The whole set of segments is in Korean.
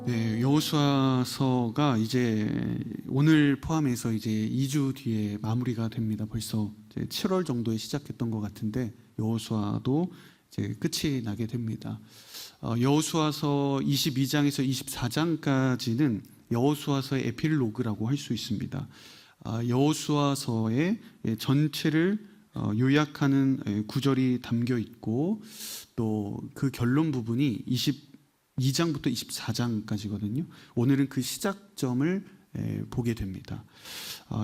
네, 여호수아서가 이제 오늘 포함해서 이제 2주 뒤에 마무리가 됩니다. 벌써 이제 7월 정도에 시작했던 것 같은데 여호수아도 이제 끝이 나게 됩니다. 여호수아서 22장에서 24장까지는 여호수아서의 에필로그라고 할 수 있습니다. 여호수아서의 전체를 요약하는 구절이 담겨 있고 또 그 결론 부분이 22장부터 24장까지거든요. 오늘은 그 시작점을 보게 됩니다.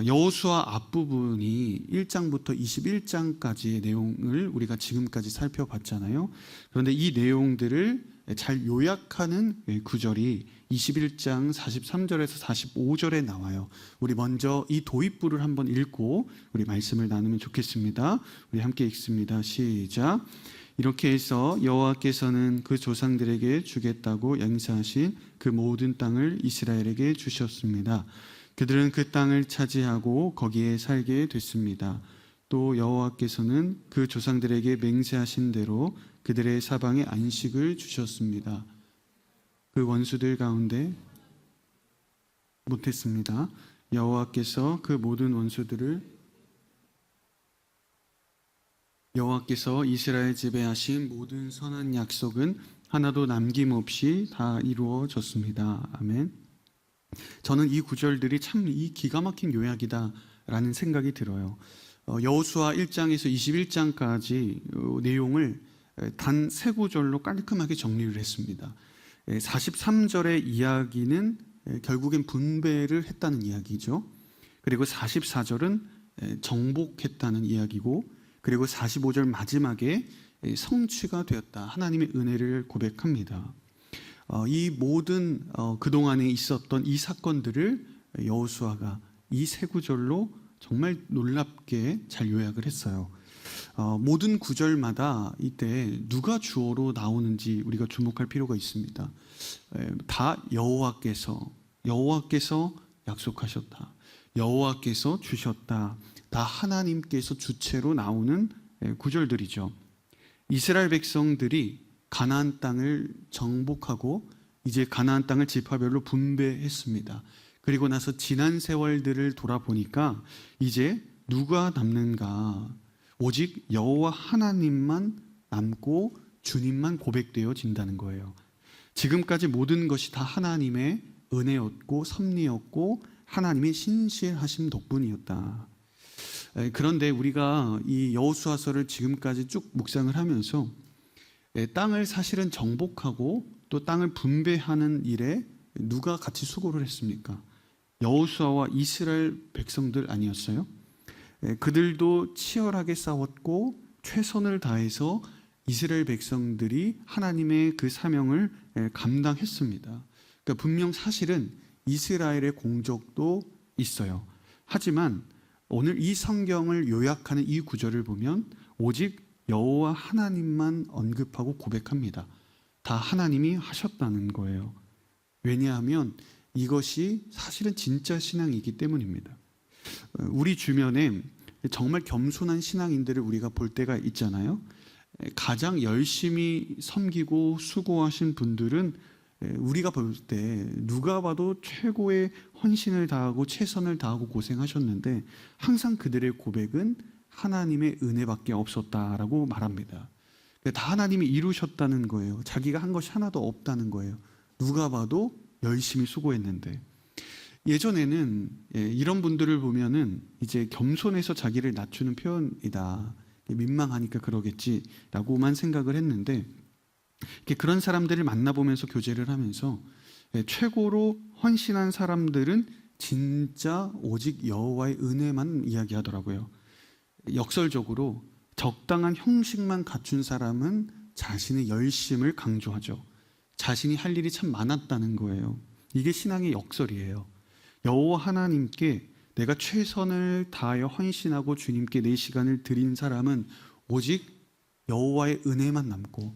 여호수아 앞부분이 1장부터 21장까지의 내용을 우리가 지금까지 살펴봤잖아요. 그런데 이 내용들을 잘 요약하는 구절이 21장 43절에서 45절에 나와요. 우리 먼저 이 도입부를 한번 읽고 우리 말씀을 나누면 좋겠습니다. 우리 함께 읽습니다. 시작. 이렇게 해서 여호와께서는 그 조상들에게 주겠다고 맹세하신 그 모든 땅을 이스라엘에게 주셨습니다. 그들은 그 땅을 차지하고 거기에 살게 됐습니다. 또 여호와께서는 그 조상들에게 맹세하신 대로 그들의 사방에 안식을 주셨습니다. 그 원수들 가운데 못했습니다. 여호와께서 그 모든 원수들을 여호와께서 이스라엘 집에 하신 모든 선한 약속은 하나도 남김없이 다 이루어졌습니다. 아멘. 저는 이 구절들이 참 이 기가 막힌 요약이다라는 생각이 들어요. 여호수아 1장에서 21장까지 내용을 단 세 구절로 깔끔하게 정리를 했습니다. 43절의 이야기는 결국엔 분배를 했다는 이야기죠. 그리고 44절은 정복했다는 이야기고, 그리고 45절 마지막에 성취가 되었다, 하나님의 은혜를 고백합니다. 이 모든 그동안에 있었던 이 사건들을 여호수아가 이 세 구절로 정말 놀랍게 잘 요약을 했어요. 모든 구절마다 이때 누가 주어로 나오는지 우리가 주목할 필요가 있습니다. 다 여호와께서 약속하셨다, 여호와께서 주셨다, 다 하나님께서 주체로 나오는 구절들이죠. 이스라엘 백성들이 가나안 땅을 정복하고 이제 가나안 땅을 지파별로 분배했습니다. 그리고 나서 지난 세월들을 돌아보니까 이제 누가 남는가? 오직 여호와 하나님만 남고 주님만 고백되어진다는 거예요. 지금까지 모든 것이 다 하나님의 은혜였고 섭리였고 하나님의 신실하심 덕분이었다. 그런데 우리가 이 여호수아서를 지금까지 쭉 묵상을 하면서 땅을 사실은 정복하고 또 땅을 분배하는 일에 누가 같이 수고를 했습니까? 여호수아와 이스라엘 백성들 아니었어요? 그들도 치열하게 싸웠고 최선을 다해서 이스라엘 백성들이 하나님의 그 사명을 감당했습니다. 그러니까 분명 사실은 이스라엘의 공적도 있어요. 하지만 오늘 이 성경을 요약하는 이 구절을 보면 오직 여호와 하나님만 언급하고 고백합니다. 다 하나님이 하셨다는 거예요. 왜냐하면 이것이 사실은 진짜 신앙이기 때문입니다. 우리 주변에 정말 겸손한 신앙인들을 우리가 볼 때가 있잖아요. 가장 열심히 섬기고 수고하신 분들은 우리가 볼 때 누가 봐도 최고의 헌신을 다하고 최선을 다하고 고생하셨는데 항상 그들의 고백은 하나님의 은혜밖에 없었다라고 말합니다. 다 하나님이 이루셨다는 거예요. 자기가 한 것이 하나도 없다는 거예요. 누가 봐도 열심히 수고했는데. 예전에는 이런 분들을 보면은 이제 겸손해서 자기를 낮추는 표현이다, 민망하니까 그러겠지라고만 생각을 했는데, 그런 사람들을 만나보면서 교제를 하면서 최고로 헌신한 사람들은 진짜 오직 여호와의 은혜만 이야기하더라고요. 역설적으로 적당한 형식만 갖춘 사람은 자신의 열심을 강조하죠. 자신이 할 일이 참 많았다는 거예요. 이게 신앙의 역설이에요. 여호와 하나님께 내가 최선을 다하여 헌신하고 주님께 내 시간을 드린 사람은 오직 여호와의 은혜만 남고,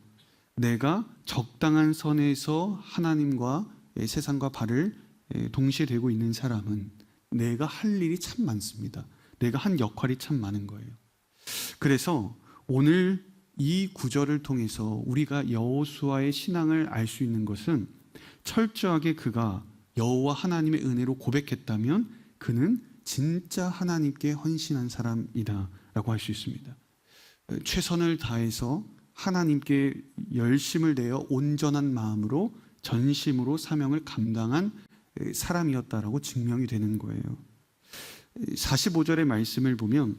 내가 적당한 선에서 하나님과 세상과 발을 동시에 대고 있는 사람은 내가 할 일이 참 많습니다. 내가 한 역할이 참 많은 거예요. 그래서 오늘 이 구절을 통해서 우리가 여호수아의 신앙을 알 수 있는 것은 철저하게 그가 여호와 하나님의 은혜로 고백했다면 그는 진짜 하나님께 헌신한 사람이다 라고 할 수 있습니다. 최선을 다해서 하나님께 열심을 내어 온전한 마음으로 전심으로 사명을 감당한 사람이었다라고 증명이 되는 거예요. 45절의 말씀을 보면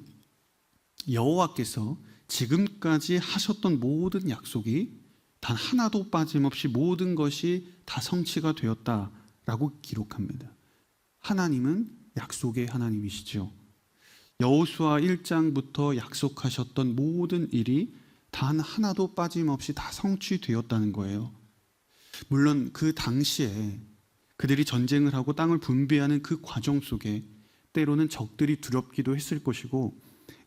여호와께서 지금까지 하셨던 모든 약속이 단 하나도 빠짐없이 모든 것이 다 성취가 되었다라고 기록합니다. 하나님은 약속의 하나님이시죠. 여호수아 1장부터 약속하셨던 모든 일이 단 하나도 빠짐없이 다 성취되었다는 거예요. 물론 그 당시에 그들이 전쟁을 하고 땅을 분배하는 그 과정 속에 때로는 적들이 두렵기도 했을 것이고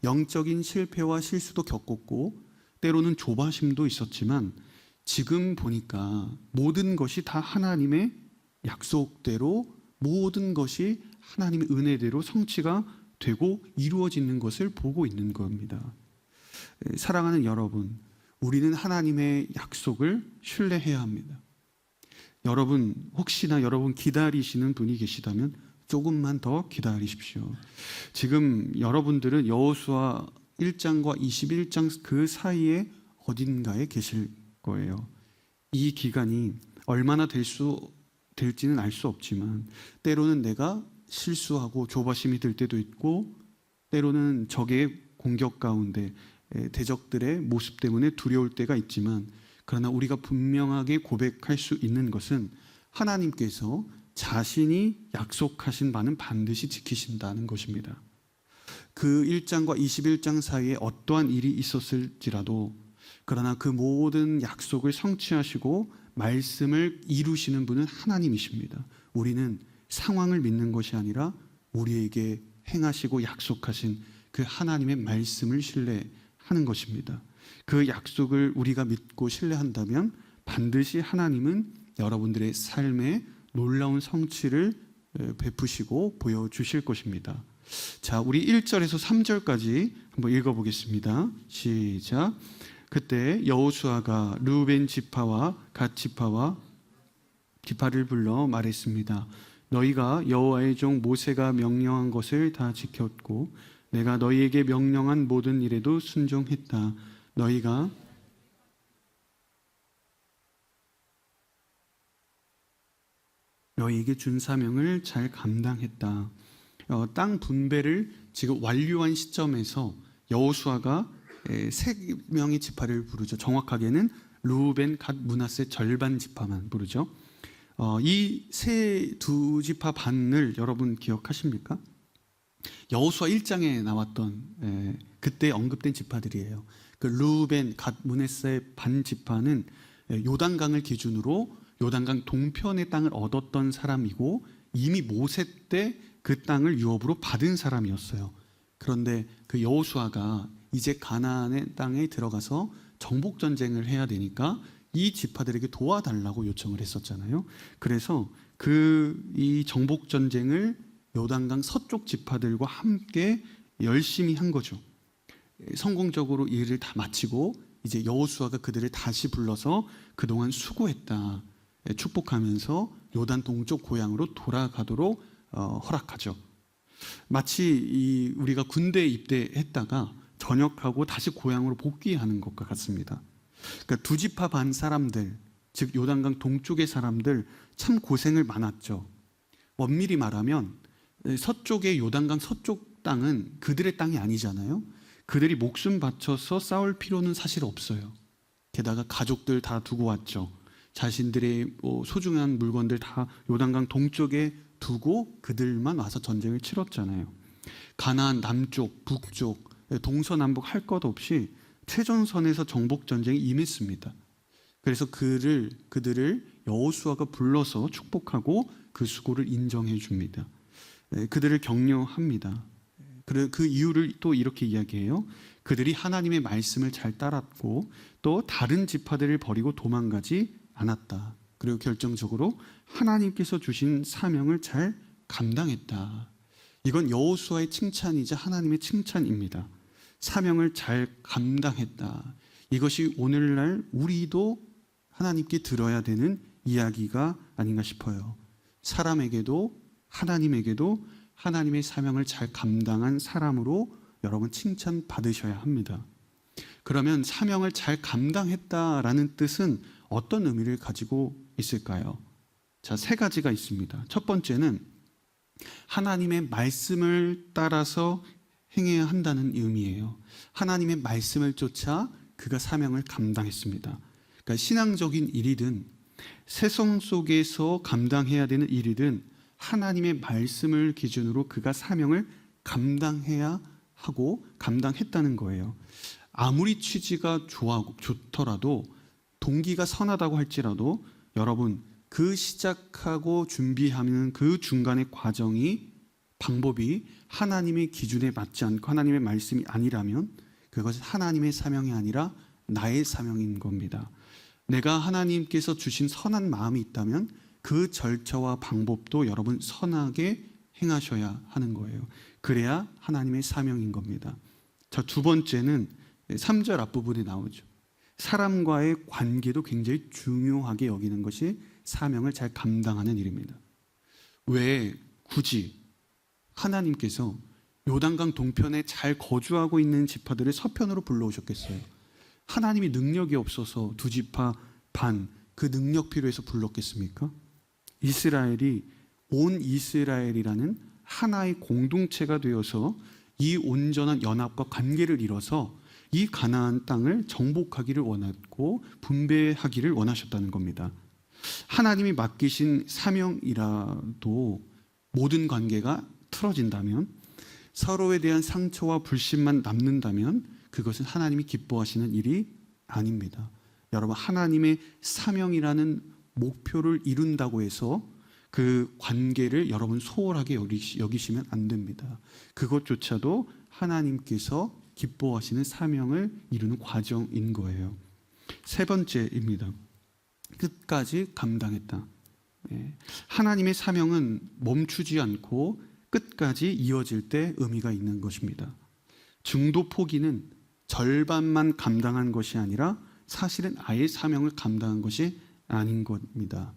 영적인 실패와 실수도 겪었고 때로는 조바심도 있었지만 지금 보니까 모든 것이 다 하나님의 약속대로 모든 것이 하나님의 은혜대로 성취가 되고 이루어지는 것을 보고 있는 겁니다. 사랑하는 여러분, 우리는 하나님의 약속을 신뢰해야 합니다. 여러분, 혹시나 여러분 기다리시는 분이 계시다면 조금만 더 기다리십시오. 지금 여러분들은 여호수아 1장과 21장 그 사이에 어딘가에 계실 거예요. 이 기간이 얼마나 될지는 알 수 없지만 때로는 내가 실수하고 조바심이 들 때도 있고 때로는 적의 공격 가운데 대적들의 모습 때문에 두려울 때가 있지만 그러나 우리가 분명하게 고백할 수 있는 것은 하나님께서 자신이 약속하신 바는 반드시 지키신다는 것입니다. 그 1장과 21장 사이에 어떠한 일이 있었을지라도 그러나 그 모든 약속을 성취하시고 말씀을 이루시는 분은 하나님이십니다. 우리는 상황을 믿는 것이 아니라 우리에게 행하시고 약속하신 그 하나님의 말씀을 신뢰하는 것입니다. 그 약속을 우리가 믿고 신뢰한다면 반드시 하나님은 여러분들의 삶에 놀라운 성취를 베푸시고 보여주실 것입니다. 자, 우리 1절에서 3절까지 한번 읽어보겠습니다. 시작. 그때 여호수아가 르우벤 지파와 갓 지파와 지파를 불러 말했습니다. 너희가 여호와의 종 모세가 명령한 것을 다 지켰고 내가 너희에게 명령한 모든 일에도 순종했다. 너희에게 준 사명을 잘 감당했다. 땅 분배를 지금 완료한 시점에서 여호수아가 세 명의 지파를 부르죠. 정확하게는 르우벤, 갓, 므낫세 절반 지파만 부르죠. 이 두 지파 반을 여러분 기억하십니까? 여호수아 1장에 나왔던 그때 언급된 지파들이에요. 그 르우벤, 갓, 므낫세 반 지파는 요단강을 기준으로 요단강 동편의 땅을 얻었던 사람이고 이미 모세 때 그 땅을 유업으로 받은 사람이었어요. 그런데 그 여호수아가 이제 가나안의 땅에 들어가서 정복 전쟁을 해야 되니까 이 지파들에게 도와달라고 요청을 했었잖아요. 그래서 이 정복 전쟁을 요단강 서쪽 지파들과 함께 열심히 한 거죠. 성공적으로 일을 다 마치고 이제 여호수아가 그들을 다시 불러서 그동안 수고했다 축복하면서 요단 동쪽 고향으로 돌아가도록 허락하죠. 마치 우리가 군대에 입대했다가 전역하고 다시 고향으로 복귀하는 것과 같습니다. 그러니까 두 지파 반 사람들, 즉 요단강 동쪽의 사람들 참 고생을 많았죠. 엄밀히 말하면 서쪽의 요단강 서쪽 땅은 그들의 땅이 아니잖아요. 그들이 목숨 바쳐서 싸울 필요는 사실 없어요. 게다가 가족들 다 두고 왔죠. 자신들의 소중한 물건들 다 요단강 동쪽에 두고 그들만 와서 전쟁을 치렀잖아요. 가나안 남쪽, 북쪽, 동서남북 할 것 없이 최전선에서 정복 전쟁에 임했습니다. 그래서 그들을 여호수아가 불러서 축복하고 그 수고를 인정해 줍니다. 그들을 격려합니다. 그 이유를 또 이렇게 이야기해요. 그들이 하나님의 말씀을 잘 따랐고 또 다른 지파들을 버리고 도망가지 않았다. 그리고 결정적으로 하나님께서 주신 사명을 잘 감당했다. 이건 여호수아의 칭찬이자 하나님의 칭찬입니다. 사명을 잘 감당했다. 이것이 오늘날 우리도 하나님께 들어야 되는 이야기가 아닌가 싶어요. 사람에게도 하나님에게도 하나님의 사명을 잘 감당한 사람으로 여러분 칭찬받으셔야 합니다. 그러면 사명을 잘 감당했다라는 뜻은 어떤 의미를 가지고 있을까요? 자, 세 가지가 있습니다. 첫 번째는 하나님의 말씀을 따라서 행해야 한다는 의미예요. 하나님의 말씀을 쫓아 그가 사명을 감당했습니다. 그러니까 신앙적인 일이든 세상 속에서 감당해야 되는 일이든 하나님의 말씀을 기준으로 그가 사명을 감당해야 하고 감당했다는 거예요. 아무리 취지가 좋더라도 동기가 선하다고 할지라도 여러분 그 시작하고 준비하는 그 중간의 과정이 방법이 하나님의 기준에 맞지 않고 하나님의 말씀이 아니라면 그것은 하나님의 사명이 아니라 나의 사명인 겁니다. 내가 하나님께서 주신 선한 마음이 있다면 그 절차와 방법도 여러분 선하게 행하셔야 하는 거예요. 그래야 하나님의 사명인 겁니다. 자, 두 번째는 3절 앞부분에 나오죠. 사람과의 관계도 굉장히 중요하게 여기는 것이 사명을 잘 감당하는 일입니다. 왜 굳이 하나님께서 요단강 동편에 잘 거주하고 있는 지파들을 서편으로 불러오셨겠어요? 하나님이 능력이 없어서 두 지파 반 그 능력 필요해서 불렀겠습니까? 이스라엘이 온 이스라엘이라는 하나의 공동체가 되어서 이 온전한 연합과 관계를 이뤄서 이 가나안 땅을 정복하기를 원했고 분배하기를 원하셨다는 겁니다. 하나님이 맡기신 사명이라도 모든 관계가 틀어진다면 서로에 대한 상처와 불신만 남는다면 그것은 하나님이 기뻐하시는 일이 아닙니다. 여러분 하나님의 사명이라는 목표를 이룬다고 해서 그 관계를 여러분 소홀하게 여기시면 안 됩니다. 그것조차도 하나님께서 기뻐하시는 사명을 이루는 과정인 거예요. 세 번째입니다. 끝까지 감당했다. 하나님의 사명은 멈추지 않고 끝까지 이어질 때 의미가 있는 것입니다. 중도 포기는 절반만 감당한 것이 아니라 사실은 아예 사명을 감당한 것이 아닌 겁니다.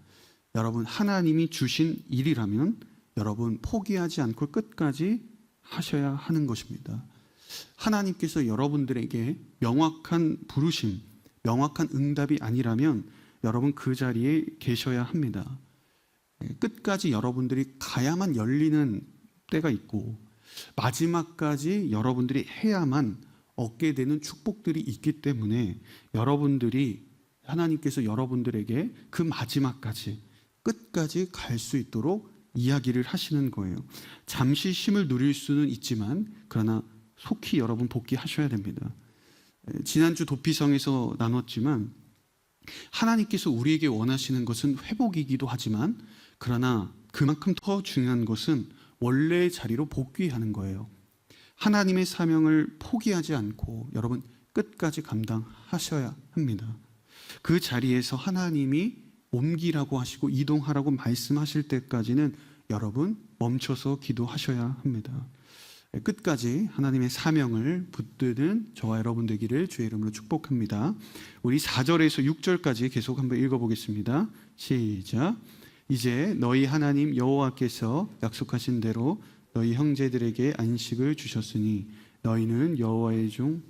여러분 하나님이 주신 일이라면 여러분 포기하지 않고 끝까지 하셔야 하는 것입니다. 하나님께서 여러분들에게 명확한 부르심, 명확한 응답이 아니라면 여러분 그 자리에 계셔야 합니다. 끝까지 여러분들이 가야만 열리는 때가 있고 마지막까지 여러분들이 해야만 얻게 되는 축복들이 있기 때문에 여러분들이 하나님께서 여러분들에게 그 마지막까지 끝까지 갈 수 있도록 이야기를 하시는 거예요. 잠시 쉼을 누릴 수는 있지만 그러나 속히 여러분 복귀하셔야 됩니다. 지난주 도피성에서 나눴지만 하나님께서 우리에게 원하시는 것은 회복이기도 하지만 그러나 그만큼 더 중요한 것은 원래의 자리로 복귀하는 거예요. 하나님의 사명을 포기하지 않고 여러분 끝까지 감당하셔야 합니다. 그 자리에서 하나님이 옮기라고 하시고 이동하라고 말씀하실 때까지는 여러분 멈춰서 기도하셔야 합니다. 끝까지 하나님의 사명을 붙드는 저와 여러분 되기를 주의 이름으로 축복합니다. 우리 4절에서 6절까지 계속 한번 읽어보겠습니다. 시작. 이제 너희 하나님 여호와께서 약속하신 대로 너희 형제들에게 안식을 주셨으니 너희는 여호와의 종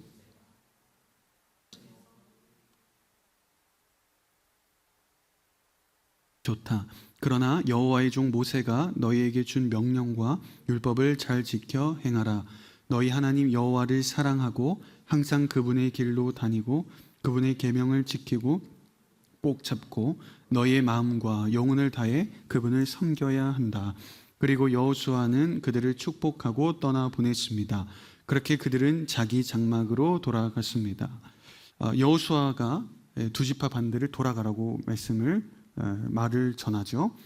좋다. 그러나 여호와의 종 모세가 너희에게 준 명령과 율법을 잘 지켜 행하라. 너희 하나님 여호와를 사랑하고 항상 그분의 길로 다니고 그분의 계명을 지키고 꼭 잡고 너희의 마음과 영혼을 다해 그분을 섬겨야 한다. 그리고 여호수아는 그들을 축복하고 떠나 보냈습니다. 그렇게 그들은 자기 장막으로 돌아갔습니다. 여호수아가 두 지파 반대를 돌아가라고 말을 전하죠.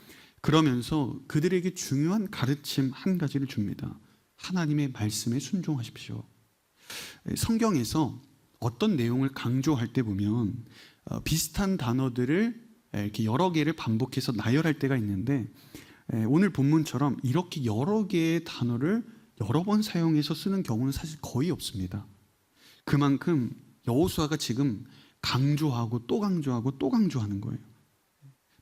그러면서 그들에게 중요한 가르침 한 가지를 줍니다. 하나님의 말씀에 순종하십시오. 성경에서 어떤 내용을 강조할 때 보면 비슷한 단어들을 이렇게 여러 개를 반복해서 나열할 때가 있는데 오늘 본문처럼 이렇게 여러 개의 단어를 여러 번 사용해서 쓰는 경우는 사실 거의 없습니다. 그만큼 여호수아가 지금 강조하고 또 강조하고 또 강조하는 거예요.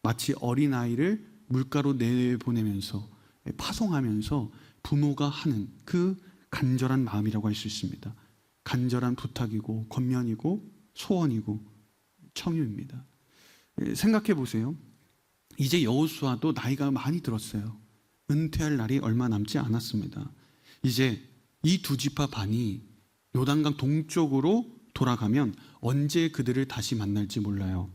마치 어린아이를 물가로 내보내면서 파송하면서 부모가 하는 그 간절한 마음이라고 할 수 있습니다. 간절한 부탁이고 권면이고 소원이고 청유입니다. 생각해 보세요. 이제 여호수아도 나이가 많이 들었어요. 은퇴할 날이 얼마 남지 않았습니다. 이제 이 두 지파 반이 요단강 동쪽으로 돌아가면 언제 그들을 다시 만날지 몰라요.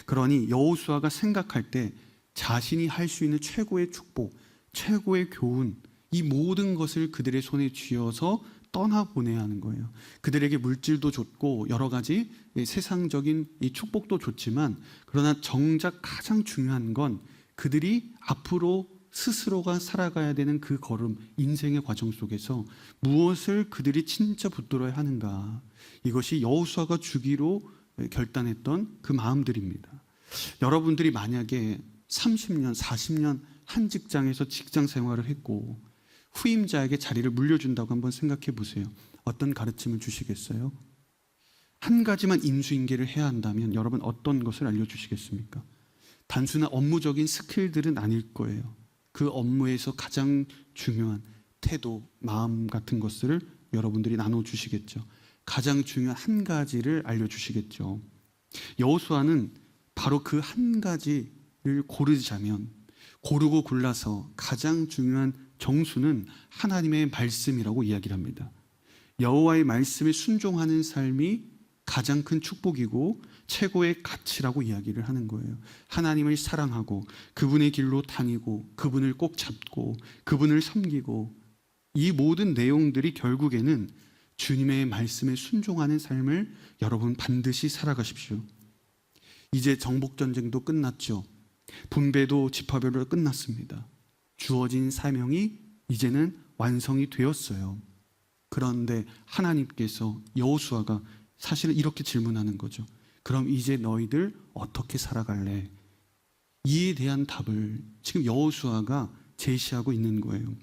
그러니 여호수아가 생각할 때 자신이 할 수 있는 최고의 축복, 최고의 교훈, 이 모든 것을 그들의 손에 쥐어서 떠나보내야 하는 거예요. 그들에게 물질도 줬고 여러 가지 세상적인 이 축복도 줬지만, 그러나 정작 가장 중요한 건 그들이 앞으로 스스로가 살아가야 되는 그 걸음, 인생의 과정 속에서 무엇을 그들이 진짜 붙들어야 하는가, 이것이 여호수아가 주기로 결단했던 그 마음들입니다. 여러분들이 만약에 30년, 40년 한 직장에서 직장 생활을 했고 후임자에게 자리를 물려준다고 한번 생각해 보세요. 어떤 가르침을 주시겠어요? 한 가지만 인수인계를 해야 한다면 여러분 어떤 것을 알려주시겠습니까? 단순한 업무적인 스킬들은 아닐 거예요. 그 업무에서 가장 중요한 태도, 마음 같은 것들을 여러분들이 나눠주시겠죠. 가장 중요한 한 가지를 알려주시겠죠. 여호수아는 바로 그 한 가지를 고르자면, 고르고 골라서 가장 중요한 정수는 하나님의 말씀이라고 이야기를 합니다. 여호와의 말씀에 순종하는 삶이 가장 큰 축복이고 최고의 가치라고 이야기를 하는 거예요. 하나님을 사랑하고 그분의 길로 다니고 그분을 꼭 잡고 그분을 섬기고, 이 모든 내용들이 결국에는 주님의 말씀에 순종하는 삶을 여러분 반드시 살아가십시오. 이제 정복전쟁도 끝났죠. 분배도 지파별로 끝났습니다. 주어진 사명이 이제는 완성이 되었어요. 그런데 하나님께서 여호수아가 사실은 이렇게 질문하는 거죠. 그럼 이제 너희들 어떻게 살아갈래? 이에 대한 답을 지금 여호수아가 제시하고 있는 거예요.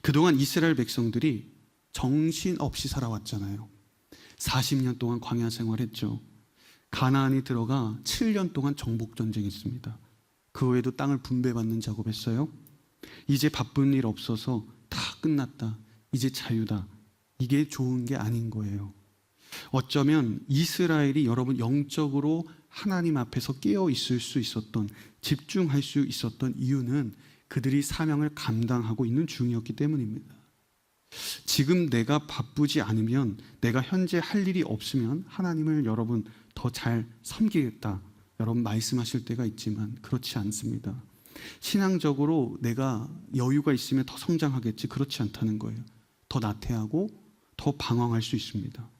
그동안 이스라엘 백성들이 정신없이 살아왔잖아요. 40년 동안 광야 생활했죠. 가나안에 들어가 7년 동안 정복전쟁했습니다. 그 외에도 땅을 분배받는 작업했어요. 이제 바쁜 일 없어서 다 끝났다, 이제 자유다, 이게 좋은 게 아닌 거예요. 어쩌면 이스라엘이 여러분 영적으로 하나님 앞에서 깨어 있을 수 있었던, 집중할 수 있었던 이유는 그들이 사명을 감당하고 있는 중이었기 때문입니다. 지금 내가 바쁘지 않으면, 내가 현재 할 일이 없으면 하나님을 여러분 더 잘 섬기겠다, 여러분 말씀하실 때가 있지만 그렇지 않습니다. 신앙적으로 내가 여유가 있으면 더 성장하겠지, 그렇지 않다는 거예요. 더 나태하고 더 방황할 수 있습니다.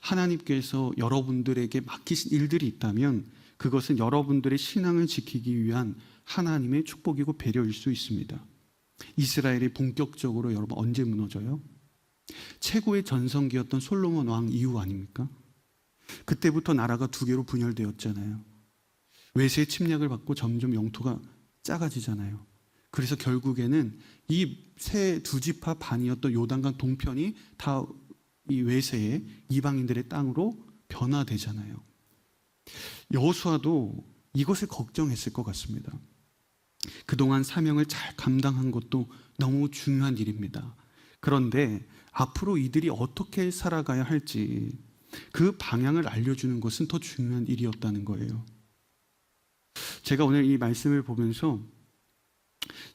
하나님께서 여러분들에게 맡기신 일들이 있다면 그것은 여러분들의 신앙을 지키기 위한 하나님의 축복이고 배려일 수 있습니다. 이스라엘이 본격적으로 여러분 언제 무너져요? 최고의 전성기였던 솔로몬 왕 이후 아닙니까? 그때부터 나라가 두 개로 분열되었잖아요. 외세 침략을 받고 점점 영토가 작아지잖아요. 그래서 결국에는 이 세 두 지파 반이었던 요단강 동편이 다 이 외세의 이방인들의 땅으로 변화되잖아요. 여호수아도 이것을 걱정했을 것 같습니다. 그동안 사명을 잘 감당한 것도 너무 중요한 일입니다. 그런데 앞으로 이들이 어떻게 살아가야 할지 그 방향을 알려주는 것은 더 중요한 일이었다는 거예요. 제가 오늘 이 말씀을 보면서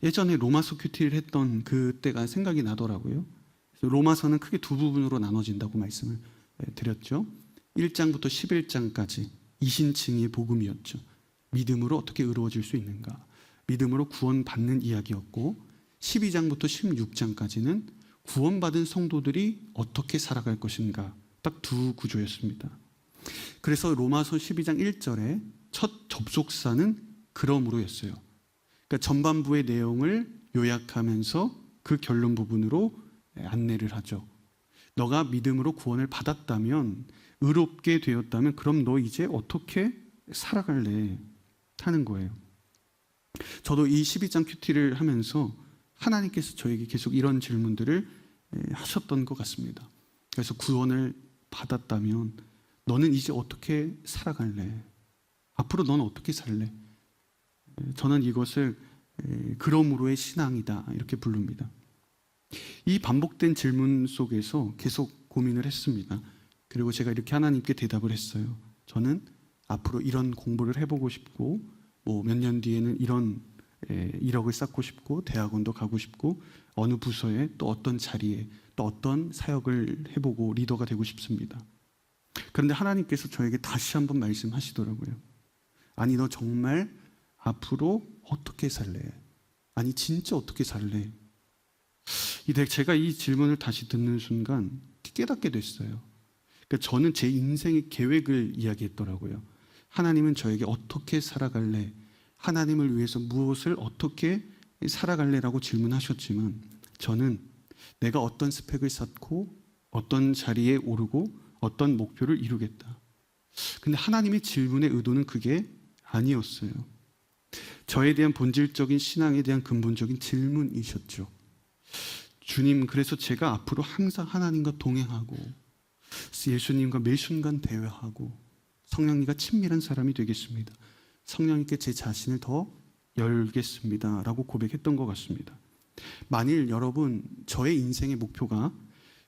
예전에 로마서 큐티를 했던 그때가 생각이 나더라고요. 로마서는 크게 두 부분으로 나눠진다고 말씀을 드렸죠. 1장부터 11장까지 이신칭의 복음이었죠. 믿음으로 어떻게 의로워질 수 있는가, 믿음으로 구원받는 이야기였고, 12장부터 16장까지는 구원받은 성도들이 어떻게 살아갈 것인가, 딱 두 구조였습니다. 그래서 로마서 12장 1절에 첫 접속사는 그러므로였어요. 그러니까 전반부의 내용을 요약하면서 그 결론 부분으로 안내를 하죠. 너가 믿음으로 구원을 받았다면, 의롭게 되었다면 그럼 너 이제 어떻게 살아갈래 하는 거예요. 저도 이 12장 큐티를 하면서 하나님께서 저에게 계속 이런 질문들을 하셨던 것 같습니다. 그래서 구원을 받았다면 너는 이제 어떻게 살아갈래? 앞으로 너는 어떻게 살래? 저는 이것을 그러므로의 신앙이다 이렇게 부릅니다. 이 반복된 질문 속에서 계속 고민을 했습니다. 그리고 제가 이렇게 하나님께 대답을 했어요. 저는 앞으로 이런 공부를 해보고 싶고 뭐 몇 년 뒤에는 이런 이력을 쌓고 싶고 대학원도 가고 싶고 어느 부서에 또 어떤 자리에 또 어떤 사역을 해보고 리더가 되고 싶습니다. 그런데 하나님께서 저에게 다시 한번 말씀하시더라고요. 아니 너 정말 앞으로 어떻게 살래? 아니 진짜 어떻게 살래? 제가 이 질문을 다시 듣는 순간 깨닫게 됐어요. 그러니까 저는 제 인생의 계획을 이야기했더라고요. 하나님은 저에게 어떻게 살아갈래? 하나님을 위해서 무엇을 어떻게 살아갈래라고 질문하셨지만 저는 내가 어떤 스펙을 쌓고 어떤 자리에 오르고 어떤 목표를 이루겠다. 근데 하나님의 질문의 의도는 그게 아니었어요. 저에 대한 본질적인 신앙에 대한 근본적인 질문이셨죠. 주님, 그래서 제가 앞으로 항상 하나님과 동행하고 예수님과 매 순간 대화하고 성령님과 친밀한 사람이 되겠습니다. 성령님께 제 자신을 더 열겠습니다 라고 고백했던 것 같습니다. 만일 여러분 저의 인생의 목표가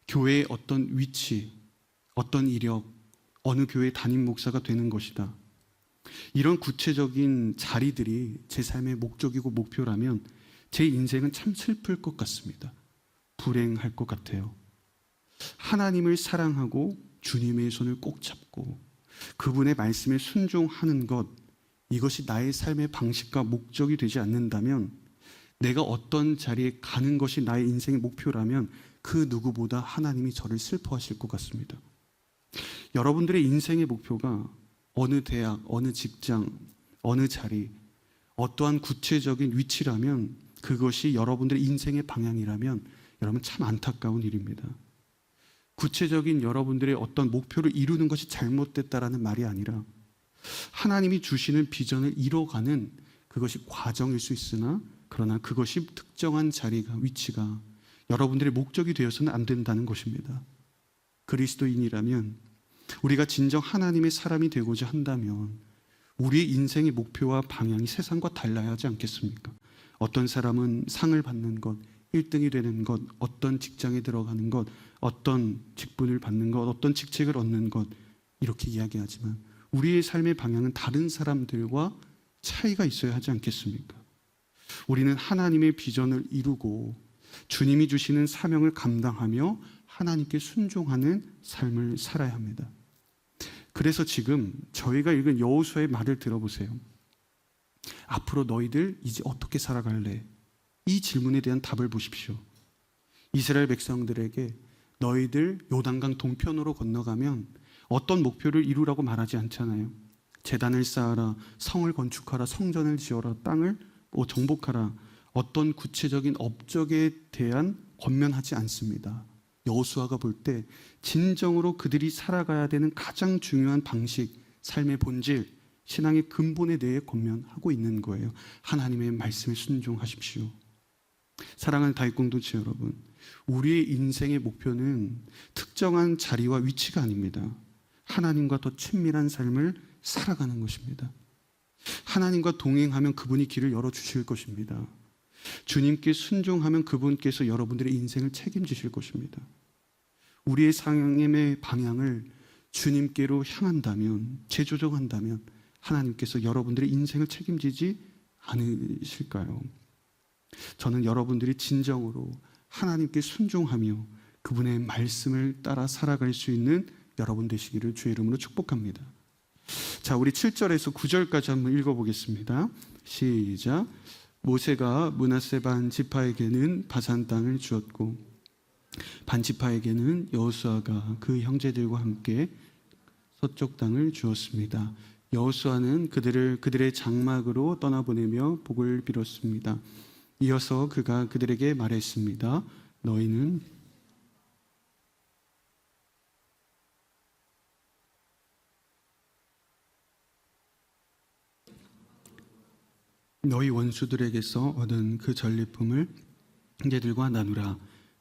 교회의 어떤 위치, 어떤 이력, 어느 교회 담임 목사가 되는 것이다, 이런 구체적인 자리들이 제 삶의 목적이고 목표라면 제 인생은 참 슬플 것 같습니다. 불행할 것 같아요. 하나님을 사랑하고 주님의 손을 꼭 잡고 그분의 말씀에 순종하는 것, 이것이 나의 삶의 방식과 목적이 되지 않는다면, 내가 어떤 자리에 가는 것이 나의 인생의 목표라면 그 누구보다 하나님이 저를 슬퍼하실 것 같습니다. 여러분들의 인생의 목표가 어느 대학, 어느 직장, 어느 자리, 어떠한 구체적인 위치라면, 그것이 여러분들의 인생의 방향이라면 여러분 참 안타까운 일입니다. 구체적인 여러분들의 어떤 목표를 이루는 것이 잘못됐다라는 말이 아니라 하나님이 주시는 비전을 이뤄가는 그것이 과정일 수 있으나, 그러나 그것이 특정한 자리가, 위치가 여러분들의 목적이 되어서는 안 된다는 것입니다. 그리스도인이라면, 우리가 진정 하나님의 사람이 되고자 한다면 우리의 인생의 목표와 방향이 세상과 달라야 하지 않겠습니까? 어떤 사람은 상을 받는 것, 1등이 되는 것, 어떤 직장에 들어가는 것, 어떤 직분을 받는 것, 어떤 직책을 얻는 것, 이렇게 이야기하지만 우리의 삶의 방향은 다른 사람들과 차이가 있어야 하지 않겠습니까? 우리는 하나님의 비전을 이루고 주님이 주시는 사명을 감당하며 하나님께 순종하는 삶을 살아야 합니다. 그래서 지금 저희가 읽은 여호수아의 말을 들어보세요. 앞으로 너희들 이제 어떻게 살아갈래? 이 질문에 대한 답을 보십시오. 이스라엘 백성들에게 너희들 요단강 동편으로 건너가면 어떤 목표를 이루라고 말하지 않잖아요. 제단을 쌓아라, 성을 건축하라, 성전을 지어라, 땅을 정복하라, 어떤 구체적인 업적에 대한 권면하지 않습니다. 여호수아가 볼 때 진정으로 그들이 살아가야 되는 가장 중요한 방식, 삶의 본질, 신앙의 근본에 대해 권면하고 있는 거예요. 하나님의 말씀에 순종하십시오. 사랑하는 다윗공동체 여러분, 우리의 인생의 목표는 특정한 자리와 위치가 아닙니다. 하나님과 더 친밀한 삶을 살아가는 것입니다. 하나님과 동행하면 그분이 길을 열어주실 것입니다. 주님께 순종하면 그분께서 여러분들의 인생을 책임지실 것입니다. 우리의 삶의 방향을 주님께로 향한다면, 재조정한다면 하나님께서 여러분들의 인생을 책임지지 않으실까요? 저는 여러분들이 진정으로 하나님께 순종하며 그분의 말씀을 따라 살아갈 수 있는 여러분 되시기를 주의 이름으로 축복합니다. 자, 우리 7절에서 9절까지 한번 읽어보겠습니다. 시작. 모세가 므낫세 반 지파에게는 바산 땅을 주었고 반 지파에게는 여호수아가 그 형제들과 함께 서쪽 땅을 주었습니다. 여호수아는 그들의 장막으로 떠나보내며 복을 빌었습니다. 이어서 그가 그들에게 말했습니다. 너희 원수들에게서 얻은 그 전리품을 형제들과 나누라.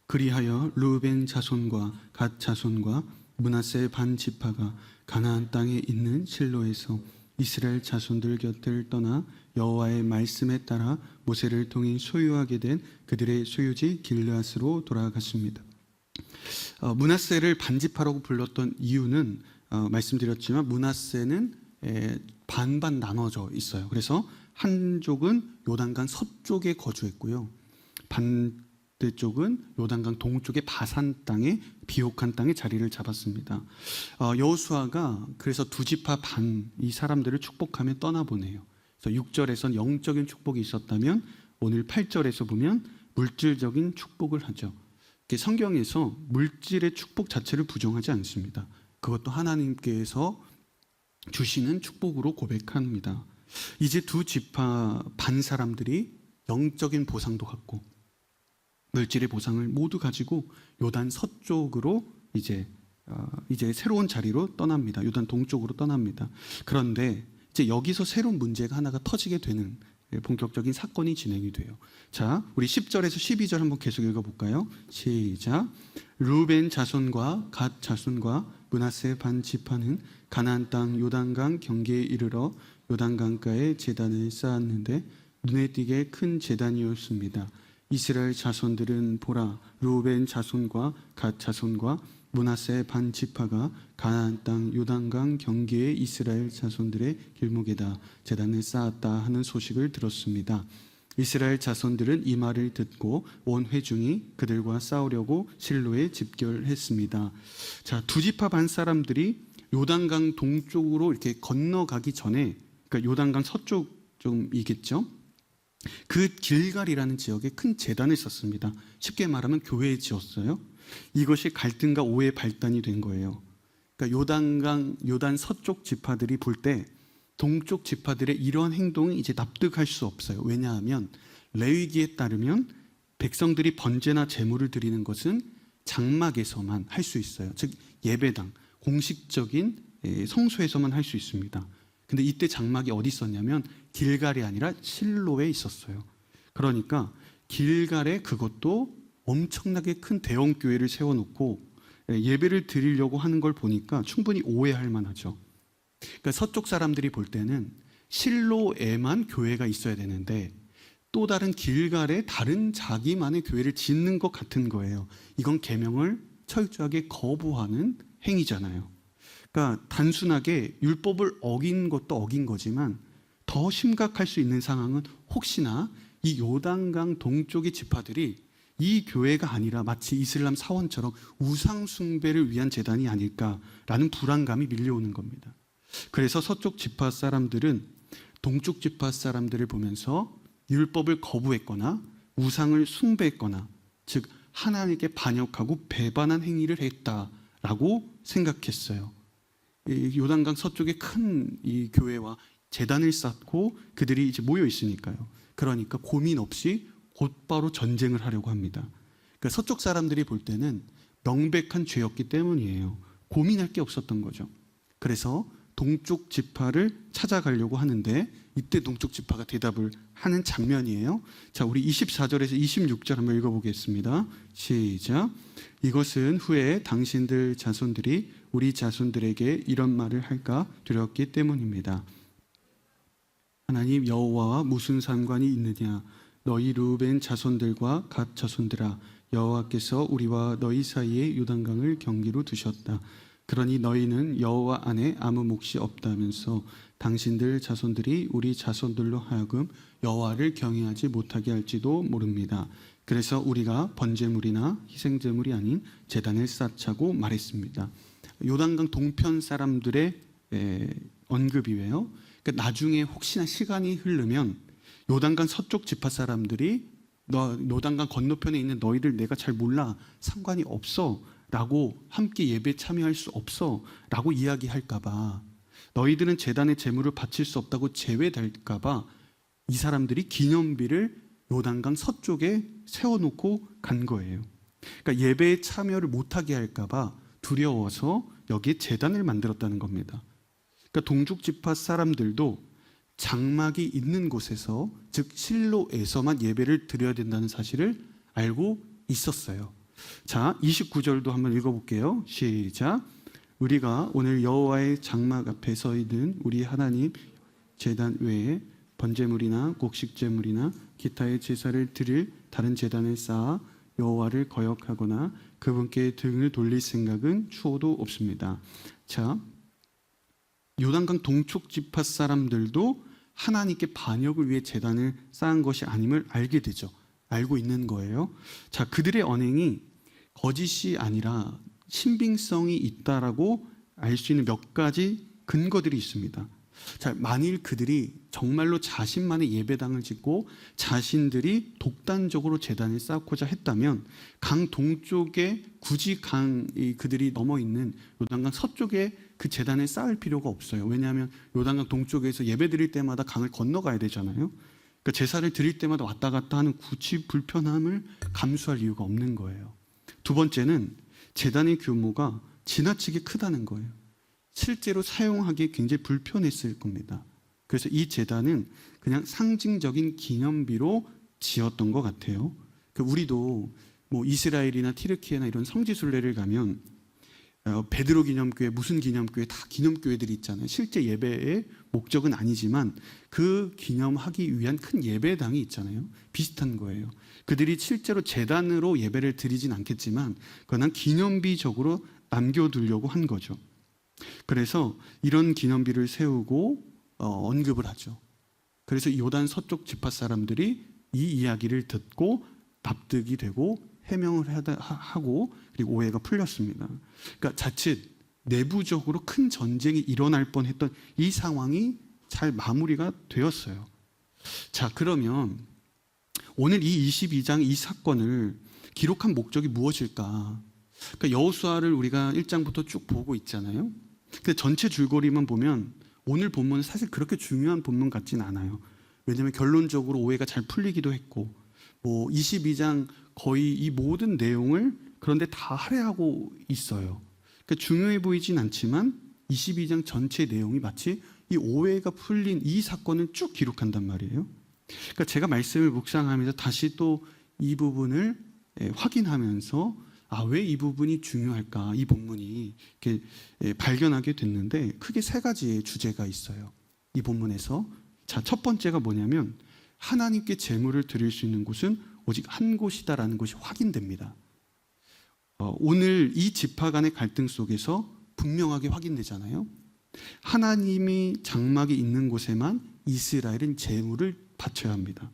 그리하여 르우벤 자손과 갓 자손과 므낫세 반 지파가 가나안 땅에 있는 실로에서 이스라엘 자손들 곁을 떠나 여호와의 말씀에 따라 모세를 통해 소유하게 된 그들의 소유지 길르앗으로 돌아갔습니다. 므낫세를 반지파라고 불렀던 이유는 말씀드렸지만 므낫세는 반반 나눠져 있어요. 그래서 한쪽은 요단강 서쪽에 거주했고요. 반대쪽은 요단강 동쪽의 바산 땅에 비옥한 땅에 자리를 잡았습니다. 여호수아가 그래서 두 지파 반 이 사람들을 축복하며 떠나보내요. 그래서 6절에선 영적인 축복이 있었다면 오늘 8절에서 보면 물질적인 축복을 하죠. 성경에서 물질의 축복 자체를 부정하지 않습니다. 그것도 하나님께서 주시는 축복으로 고백합니다. 이제 두 지파 반 사람들이 영적인 보상도 갖고 물질의 보상을 모두 가지고 요단 서쪽으로 이제 새로운 자리로 떠납니다. 요단 동쪽으로 떠납니다. 그런데 이제 여기서 새로운 문제가 하나가 터지게 되는 본격적인 사건이 진행이 돼요. 자, 우리 10절에서 12절 한번 계속 읽어볼까요? 시작. 루벤 자손과 갓 자손과 므낫세 반 지파는 가나안 땅 요단강 경계에 이르러 요단강가에 제단을 쌓았는데 눈에 띄게 큰 제단이었습니다. 이스라엘 자손들은 보라, 루벤 자손과 갓 자손과 므낫세 반 지파가 가나안 땅 요단강 경계에 이스라엘 자손들의 길목에다 제단을 쌓았다 하는 소식을 들었습니다. 이스라엘 자손들은 이 말을 듣고 온 회중이 그들과 싸우려고 실로에 집결했습니다. 자, 두 지파 반 사람들이 요단강 동쪽으로 이렇게 건너가기 전에, 그러니까 요단강 서쪽 좀이겠죠. 그 길갈이라는 지역에 큰 제단을 썼습니다. 쉽게 말하면 교회에 지었어요. 이것이 갈등과 오해의 발단이 된 거예요. 그러니까 요단 서쪽 지파들이 볼 때 동쪽 지파들의 이런 행동이 이제 납득할 수 없어요. 왜냐하면 레위기에 따르면 백성들이 번제나 제물을 드리는 것은 장막에서만 할 수 있어요. 즉 예배당, 공식적인 성소에서만 할 수 있습니다. 근데 이때 장막이 어디 있었냐면 길갈이 아니라 실로에 있었어요. 그러니까 길갈에 그것도 엄청나게 큰 대형 교회를 세워놓고 예배를 드리려고 하는 걸 보니까 충분히 오해할 만하죠. 그러니까 서쪽 사람들이 볼 때는 실로에만 교회가 있어야 되는데 또 다른 길갈에 다른 자기만의 교회를 짓는 것 같은 거예요. 이건 계명을 철저하게 거부하는 행위잖아요. 그러니까 단순하게 율법을 어긴 것도 어긴 거지만 더 심각할 수 있는 상황은 혹시나 이 요단강 동쪽의 지파들이 이 교회가 아니라 마치 이슬람 사원처럼 우상 숭배를 위한 제단이 아닐까라는 불안감이 밀려오는 겁니다. 그래서 서쪽 지파 사람들은 동쪽 지파 사람들을 보면서 율법을 거부했거나 우상을 숭배했거나 즉 하나님께 반역하고 배반한 행위를 했다라고 생각했어요. 요단강 서쪽에 큰 이 교회와 제단을 쌓고 그들이 이제 모여 있으니까요. 그러니까 고민 없이 곧바로 전쟁을 하려고 합니다. 그러니까 서쪽 사람들이 볼 때는 명백한 죄였기 때문이에요. 고민할 게 없었던 거죠. 그래서 동쪽 지파를 찾아가려고 하는데 이때 동쪽 지파가 대답을 하는 장면이에요. 자, 우리 24절에서 26절 한번 읽어보겠습니다. 시작. 이것은 후에 당신들 자손들이 우리 자손들에게 이런 말을 할까 두렵기 때문입니다. 하나님 여호와와 무슨 상관이 있느냐? 너희 루벤 자손들과 갓 자손들아, 여호와께서 우리와 너희 사이에 요단강을 경계로 두셨다. 그러니 너희는 여호와 안에 아무 몫이 없다면서 당신들 자손들이 우리 자손들로 하여금 여호와를 경외하지 못하게 할지도 모릅니다. 그래서 우리가 번제물이나 희생제물이 아닌 제단을 쌓자고 말했습니다. 요단강 동편 사람들의 언급이에요. 그러니까 나중에 혹시나 시간이 흐르면 요단강 서쪽 지파 사람들이 요단강 건너편에 있는 너희들 내가 잘 몰라, 상관이 없어 라고 함께 예배 참여할 수 없어 라고 이야기할까 봐, 너희들은 제단의 제물을 바칠 수 없다고 제외될까 봐 이 사람들이 기념비를 요단강 서쪽에 세워놓고 간 거예요. 그러니까 예배에 참여를 못하게 할까 봐 두려워서 여기에 제단을 만들었다는 겁니다. 그러니까 동쪽 지파 사람들도 장막이 있는 곳에서, 즉 실로에서만 예배를 드려야 된다는 사실을 알고 있었어요. 자, 29절도 한번 읽어볼게요. 시작. 우리가 오늘 여호와의 장막 앞에 서 있는 우리 하나님 제단 외에 번제물이나 곡식제물이나 기타의 제사를 드릴 다른 제단을 쌓아 여호와를 거역하거나 그분께 등을 돌릴 생각은 추호도 없습니다. 자, 요단강 동쪽 지파 사람들도 하나님께 반역을 위해 제단을 쌓은 것이 아님을 알게 되죠. 알고 있는 거예요. 자, 그들의 언행이 거짓이 아니라 신빙성이 있다라고 알 수 있는 몇 가지 근거들이 있습니다. 자, 만일 그들이 정말로 자신만의 예배당을 짓고 자신들이 독단적으로 제단을 쌓고자 했다면 강 동쪽에 굳이 그들이 넘어 있는 요단강 서쪽에 그 제단을 쌓을 필요가 없어요. 왜냐하면 요단강 동쪽에서 예배 드릴 때마다 강을 건너가야 되잖아요. 그러니까 제사를 드릴 때마다 왔다 갔다 하는 굳이 불편함을 감수할 이유가 없는 거예요. 두 번째는 제단의 규모가 지나치게 크다는 거예요. 실제로 사용하기에 굉장히 불편했을 겁니다. 그래서 이 제단은 그냥 상징적인 기념비로 지었던 것 같아요. 우리도 뭐 이스라엘이나 튀르키예나 이런 성지순례를 가면 베드로 기념교회, 무슨 기념교회 다 기념교회들이 있잖아요. 실제 예배의 목적은 아니지만 그 기념하기 위한 큰 예배당이 있잖아요. 비슷한 거예요. 그들이 실제로 제단으로 예배를 드리진 않겠지만 그건 기념비적으로 남겨두려고 한 거죠. 그래서 이런 기념비를 세우고 언급을 하죠. 그래서 요단 서쪽 지파 사람들이 이 이야기를 듣고 납득이 되고 해명을 하고 그리고 오해가 풀렸습니다. 그러니까 자칫 내부적으로 큰 전쟁이 일어날 뻔했던 이 상황이 잘 마무리가 되었어요. 자, 그러면 오늘 이 22장 이 사건을 기록한 목적이 무엇일까? 그러니까 여호수아를 우리가 1장부터 쭉 보고 있잖아요. 근데 전체 줄거리만 보면 오늘 본문은 사실 그렇게 중요한 본문 같진 않아요. 왜냐하면 결론적으로 오해가 잘 풀리기도 했고 뭐 22장 거의 이 모든 내용을 그런데 다 할애하고 있어요. 그러니까 중요해 보이진 않지만 22장 전체 내용이 마치 이 오해가 풀린 이 사건을 쭉 기록한단 말이에요. 그러니까 제가 말씀을 묵상하면서 다시 또 이 부분을 확인하면서 왜 이 부분이 중요할까? 이 본문이 이렇게 발견하게 됐는데 크게 세 가지의 주제가 있어요. 이 본문에서. 자, 첫 번째가 뭐냐면 하나님께 제물을 드릴 수 있는 곳은 오직 한 곳이다라는 것이 확인됩니다. 오늘 이 지파 간의 갈등 속에서 분명하게 확인되잖아요. 하나님이 장막이 있는 곳에만 이스라엘은 제물을 바쳐야 합니다.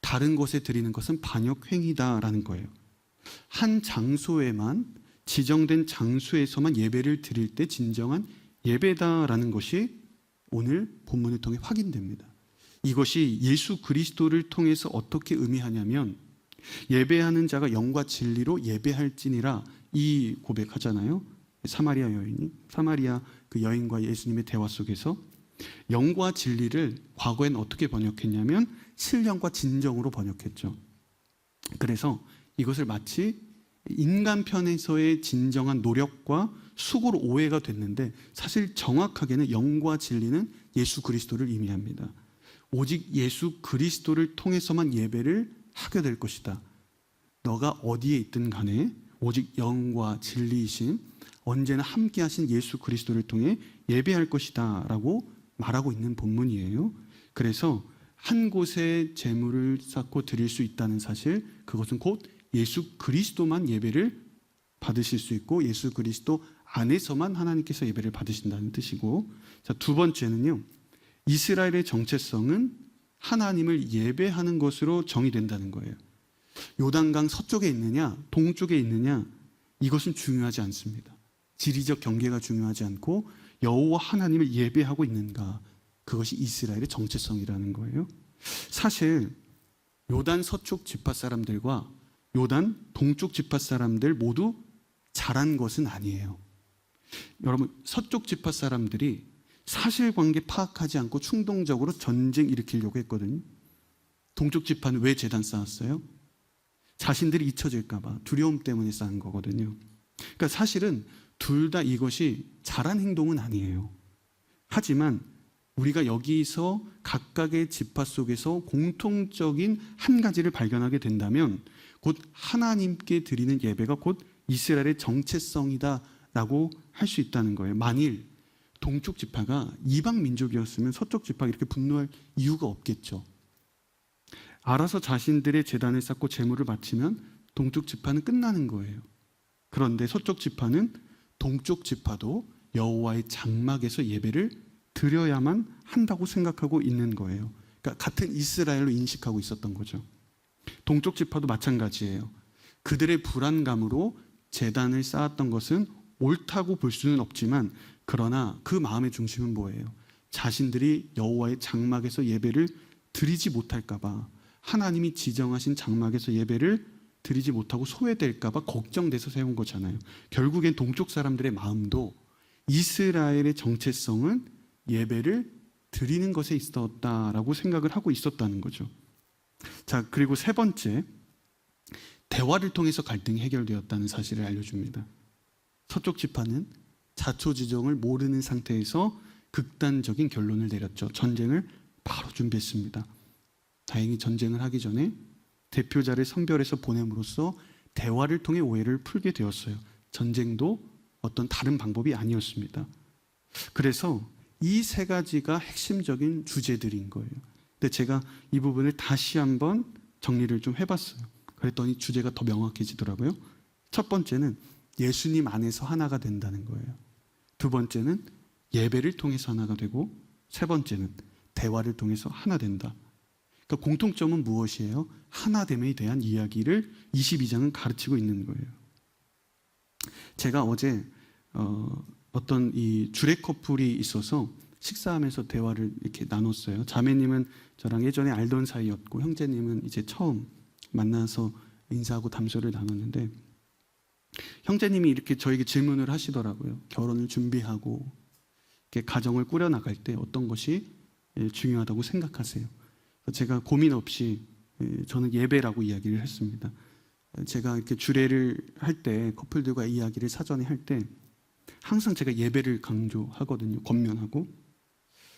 다른 곳에 드리는 것은 반역 행위다라는 거예요. 한 장소에만 지정된 장소에서만 예배를 드릴 때 진정한 예배다라는 것이 오늘 본문을 통해 확인됩니다. 이것이 예수 그리스도를 통해서 어떻게 의미하냐면 예배하는 자가 영과 진리로 예배할지니라 이 고백하잖아요. 사마리아 그 여인과 예수님의 대화 속에서 영과 진리를 과거엔 어떻게 번역했냐면 신령과 진정으로 번역했죠. 그래서 이것을 마치 인간 편에서의 진정한 노력과 수고로 오해가 됐는데 사실 정확하게는 영과 진리는 예수 그리스도를 의미합니다. 오직 예수 그리스도를 통해서만 예배를 하게 될 것이다. 너가 어디에 있든 간에 오직 영과 진리이신 언제나 함께 하신 예수 그리스도를 통해 예배할 것이다 라고 말하고 있는 본문이에요. 그래서 한 곳에 제물을 쌓고 드릴 수 있다는 사실, 그것은 곧 예수 그리스도만 예배를 받으실 수 있고 예수 그리스도 안에서만 하나님께서 예배를 받으신다는 뜻이고, 자, 두 번째는요, 이스라엘의 정체성은 하나님을 예배하는 것으로 정의된다는 거예요. 요단강 서쪽에 있느냐 동쪽에 있느냐 이것은 중요하지 않습니다. 지리적 경계가 중요하지 않고 여호와 하나님을 예배하고 있는가, 그것이 이스라엘의 정체성이라는 거예요. 사실 요단 서쪽 지파 사람들과 요단 동쪽 지파 사람들 모두 잘한 것은 아니에요. 여러분, 서쪽 지파 사람들이 사실관계 파악하지 않고 충동적으로 전쟁 일으키려고 했거든요. 동쪽 지파는 왜 제단 쌓았어요? 자신들이 잊혀질까 봐 두려움 때문에 쌓은 거거든요. 그러니까 사실은 둘 다 이것이 잘한 행동은 아니에요. 하지만 우리가 여기서 각각의 지파 속에서 공통적인 한 가지를 발견하게 된다면 곧 하나님께 드리는 예배가 곧 이스라엘의 정체성이다 라고 할 수 있다는 거예요. 만일 동쪽 지파가 이방 민족이었으면 서쪽 지파가 이렇게 분노할 이유가 없겠죠. 알아서 자신들의 제단을 쌓고 제물을 바치면 동쪽 지파는 끝나는 거예요. 그런데 서쪽 지파는 동쪽 지파도 여호와의 장막에서 예배를 드려야만 한다고 생각하고 있는 거예요. 그러니까 같은 이스라엘로 인식하고 있었던 거죠. 동쪽 지파도 마찬가지예요. 그들의 불안감으로 제단을 쌓았던 것은 옳다고 볼 수는 없지만, 그러나 그 마음의 중심은 뭐예요? 자신들이 여호와의 장막에서 예배를 드리지 못할까 봐, 하나님이 지정하신 장막에서 예배를 드리지 못하고 소외될까 봐 걱정돼서 세운 거잖아요. 결국엔 동쪽 사람들의 마음도 이스라엘의 정체성은 예배를 드리는 것에 있었다라고 생각을 하고 있었다는 거죠. 자, 그리고 세 번째, 대화를 통해서 갈등이 해결되었다는 사실을 알려줍니다. 서쪽 지파는 자초지종을 모르는 상태에서 극단적인 결론을 내렸죠. 전쟁을 바로 준비했습니다. 다행히 전쟁을 하기 전에 대표자를 선별해서 보냄으로써 대화를 통해 오해를 풀게 되었어요. 전쟁도 어떤 다른 방법이 아니었습니다. 그래서 이 세 가지가 핵심적인 주제들인 거예요. 근데 제가 이 부분을 다시 한번 정리를 좀 해봤어요. 그랬더니 주제가 더 명확해지더라고요. 첫 번째는 예수님 안에서 하나가 된다는 거예요. 두 번째는 예배를 통해서 하나가 되고, 세 번째는 대화를 통해서 하나 된다. 그러니까 공통점은 무엇이에요? 하나됨에 대한 이야기를 22장은 가르치고 있는 거예요. 제가 어제 어떤 이 주례 커플이 있어서 식사하면서 대화를 이렇게 나눴어요. 자매님은 저랑 예전에 알던 사이였고, 형제님은 이제 처음 만나서 인사하고 담소를 나눴는데, 형제님이 이렇게 저에게 질문을 하시더라고요. 결혼을 준비하고 이렇게 가정을 꾸려나갈 때 어떤 것이 중요하다고 생각하세요? 제가 고민 없이 저는 예배라고 이야기를 했습니다. 제가 이렇게 주례를 할 때, 커플들과 이야기를 사전에 할 때 항상 제가 예배를 강조하거든요. 권면하고.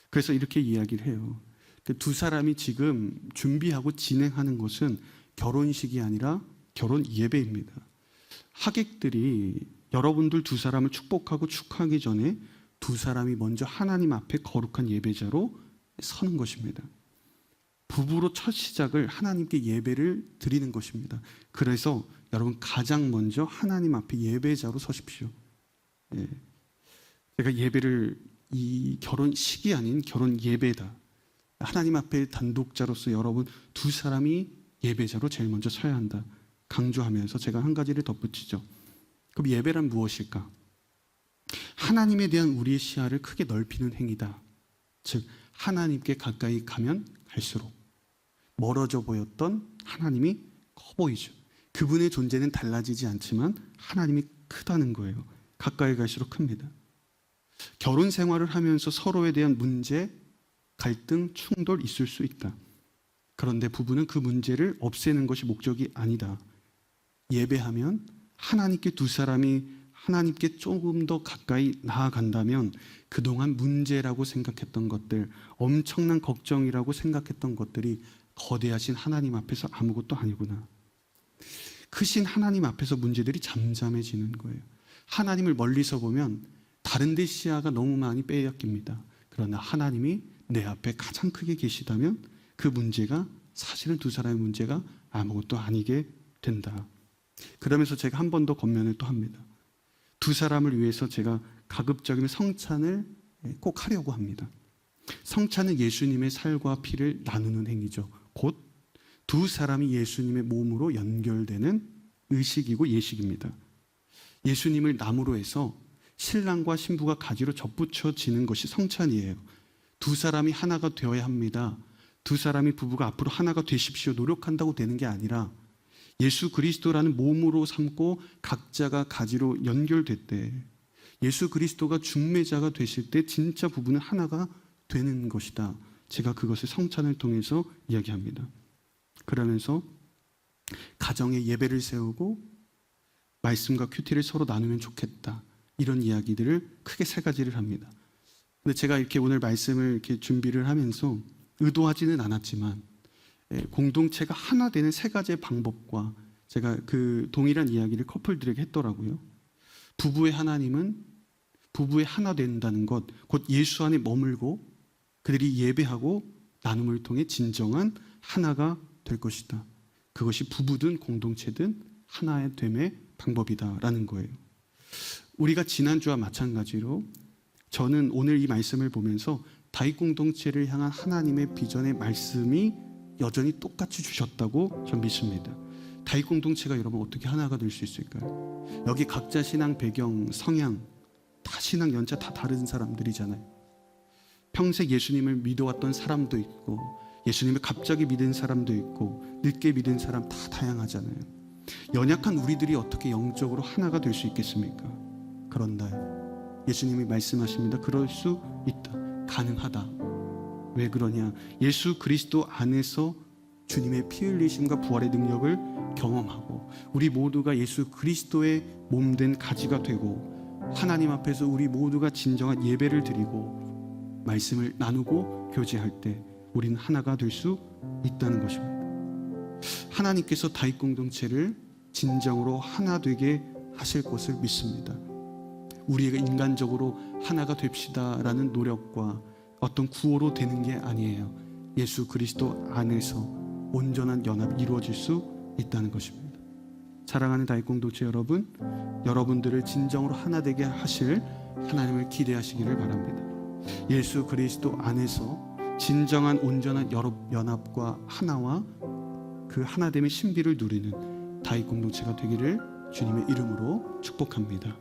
그래서 이렇게 이야기를 해요. 두 사람이 지금 준비하고 진행하는 것은 결혼식이 아니라 결혼 예배입니다. 하객들이 여러분들 두 사람을 축복하고 축하하기 전에 두 사람이 먼저 하나님 앞에 거룩한 예배자로 서는 것입니다. 부부로 첫 시작을 하나님께 예배를 드리는 것입니다. 그래서 여러분 가장 먼저 하나님 앞에 예배자로 서십시오. 예. 제가 예배를 이 결혼식이 아닌 결혼 예배다. 하나님 앞에 단독자로서 여러분 두 사람이 예배자로 제일 먼저 서야 한다. 강조하면서 제가 한 가지를 덧붙이죠. 그럼 예배란 무엇일까? 하나님에 대한 우리의 시야를 크게 넓히는 행위다. 즉 하나님께 가까이 가면 갈수록 멀어져 보였던 하나님이 커 보이죠. 그분의 존재는 달라지지 않지만 하나님이 크다는 거예요. 가까이 갈수록 큽니다. 결혼 생활을 하면서 서로에 대한 문제, 갈등, 충돌 있을 수 있다. 그런데 부부는 그 문제를 없애는 것이 목적이 아니다. 예배하면 하나님께 두 사람이 하나님께 조금 더 가까이 나아간다면 그동안 문제라고 생각했던 것들, 엄청난 걱정이라고 생각했던 것들이 거대하신 하나님 앞에서 아무것도 아니구나. 크신 하나님 앞에서 문제들이 잠잠해지는 거예요. 하나님을 멀리서 보면 다른 데 시야가 너무 많이 빼앗깁니다. 그러나 하나님이 내 앞에 가장 크게 계시다면 그 문제가 사실은 두 사람의 문제가 아무것도 아니게 된다. 그러면서 제가 한 번 더 권면을 또 합니다. 두 사람을 위해서 제가 가급적이면 성찬을 꼭 하려고 합니다. 성찬은 예수님의 살과 피를 나누는 행위죠. 곧 두 사람이 예수님의 몸으로 연결되는 의식이고 예식입니다. 예수님을 나무로 해서 신랑과 신부가 가지로 접붙여지는 것이 성찬이에요. 두 사람이 하나가 되어야 합니다. 두 사람이 부부가 앞으로 하나가 되십시오 노력한다고 되는 게 아니라 예수 그리스도라는 몸으로 삼고 각자가 가지로 연결됐대. 예수 그리스도가 중매자가 되실 때 진짜 부부는 하나가 되는 것이다. 제가 그것을 성찬을 통해서 이야기합니다. 그러면서 가정에 예배를 세우고 말씀과 큐티를 서로 나누면 좋겠다. 이런 이야기들을 크게 세 가지를 합니다. 근데 제가 이렇게 오늘 말씀을 이렇게 준비를 하면서 의도하지는 않았지만 공동체가 하나 되는 세 가지의 방법과 제가 그 동일한 이야기를 커플들에게 했더라고요. 부부의 하나님은 부부의 하나 된다는 것, 곧 예수 안에 머물고 그들이 예배하고 나눔을 통해 진정한 하나가 될 것이다. 그것이 부부든 공동체든 하나의 됨의 방법이다라는 거예요. 우리가 지난주와 마찬가지로 저는 오늘 이 말씀을 보면서 다윗 공동체를 향한 하나님의 비전의 말씀이 여전히 똑같이 주셨다고 전 믿습니다. 다윗 공동체가 여러분 어떻게 하나가 될 수 있을까요? 여기 각자 신앙 배경, 성향, 다 신앙 연차 다 다른 사람들이잖아요. 평생 예수님을 믿어왔던 사람도 있고 예수님을 갑자기 믿은 사람도 있고 늦게 믿은 사람 다 다양하잖아요. 연약한 우리들이 어떻게 영적으로 하나가 될 수 있겠습니까? 그런다. 예수님이 말씀하십니다. 그럴 수 있다. 가능하다. 왜 그러냐? 예수 그리스도 안에서 주님의 피 흘리심과 부활의 능력을 경험하고 우리 모두가 예수 그리스도의 몸된 가지가 되고 하나님 앞에서 우리 모두가 진정한 예배를 드리고 말씀을 나누고 교제할 때 우리는 하나가 될 수 있다는 것입니다. 하나님께서 다윗 공동체를 진정으로 하나 되게 하실 것을 믿습니다. 우리가 인간적으로 하나가 됩시다라는 노력과 어떤 구호로 되는 게 아니에요. 예수 그리스도 안에서 온전한 연합이 이루어질 수 있다는 것입니다. 사랑하는 다윗 공동체 여러분, 여러분들을 진정으로 하나 되게 하실 하나님을 기대하시기를 바랍니다. 예수 그리스도 안에서 진정한 온전한 연합과 하나와 그 하나됨의 신비를 누리는 다윗 공동체가 되기를 주님의 이름으로 축복합니다.